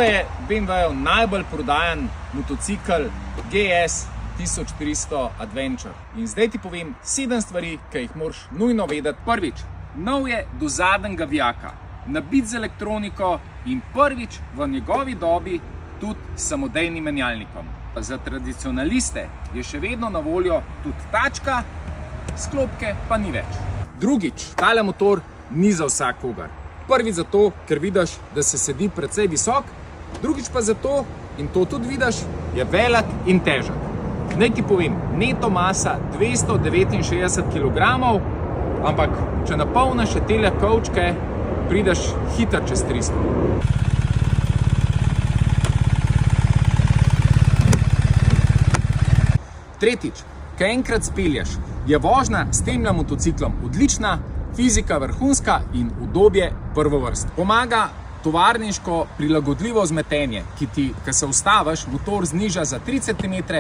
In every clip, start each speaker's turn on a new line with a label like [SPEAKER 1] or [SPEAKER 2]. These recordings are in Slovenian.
[SPEAKER 1] Tole je BMW-jev najbolj prodajan motocikel GS 1300 Adventure. In zdaj ti povem 7 stvari, ki jih moraš nujno vedeti. Prvič, nov je do zadnjega vijaka, nabit z elektroniko in prvič v njegovi dobi tudi s samodejnim menjalnikom. Za tradicionaliste je še vedno na voljo tudi tačka, sklopke pa ni več. Drugič, tale motor ni za vsakogar. Prvič zato, ker vidiš, da se sedi precej visok, drugič pa zato, in to tudi vidiš, je velik in težek. Naj ti povem, neto masa 269 kg, ampak če napolniš še tele kovčke, prideš hitro čez 300. Tretjič, ko enkrat spelješ, je vožnja s temle motociklom odlična, fizika vrhunska in udobje prvovrst. Pomaga tovarniško prilagodljivo vzmetenje, ki ti, ko se ustaviš, motor zniža za 3 cm,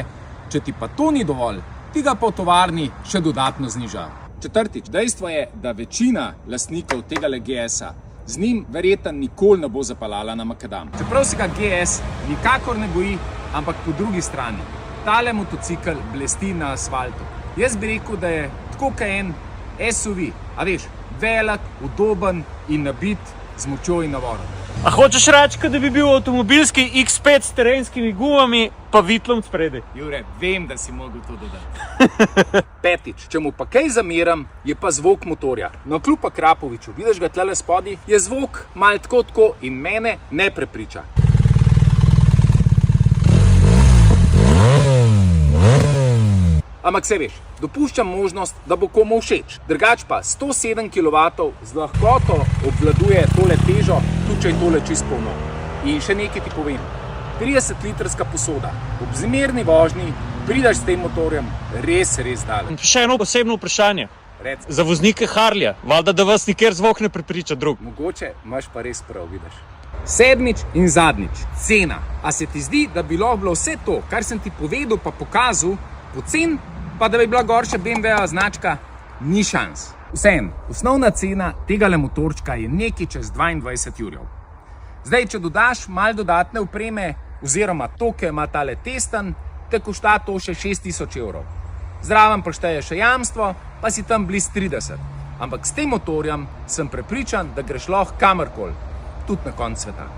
[SPEAKER 1] če ti pa to ni dovolj, ti ga pa v tovarni še dodatno zniža. Četrtič, dejstvo je, da večina lastnikov tega GS-a z njim verjetno nikoli ne bo zapeljala na makadam. Čeprav se ga GS nikakor ne boji, ampak po drugi strani, tale motocikel blesti na asfaltu. Jaz bi rekel, da je tako kot en SUV, a veš, velik, udoben in nabit z močjo in navorom.
[SPEAKER 2] A hočeš reči, da bi bil avtomobilski X5 s terenskimi gumami pa vitlom spredaj?
[SPEAKER 1] Jure, vem, da si mogel to dodati. Petič, če mu pa kaj zameram, je pa zvok motorja. No, kljub Krapoviču, vidiš ga tlele spodaj, je zvok malo tako in mene ne prepriča. Ampak se veš, dopuščam možnost, da bo komu všeč. Drugač pa 107 kW z lahkoto obvladuje tole težo, tudi če je tole čisto polno. In še nekaj ti povem, 30-litrska posoda, ob zmerni vožnji prideš s tem motorjem res daleč.
[SPEAKER 2] Še eno posebno vprašanje.
[SPEAKER 1] Rec.
[SPEAKER 2] Za voznike Harleja, valjda da vas nikjer zvok ne prepriča drug.
[SPEAKER 1] Mogoče imaš pa res prav, vidiš. Sedmič in zadnjič, cena. A se ti zdi, da bi lahko bilo vse to, kar sem ti povedal pa pokazal, pocen, pa da bi bila gor še BMW-jeva značka? Ni šans. Vseeno, osnovna cena tegale motorčka je nekaj čez 22 jurjev. Zdaj, če dodaš malo dodatne opreme, oziroma to, ki ima tale testen, te košta to še 6000 evrov. Zraven pa šteje še jamstvo, pa si tam blizu 30. Ampak s tem motorjem sem prepričan, da greš lahko kamorkoli, tudi na konec sveta.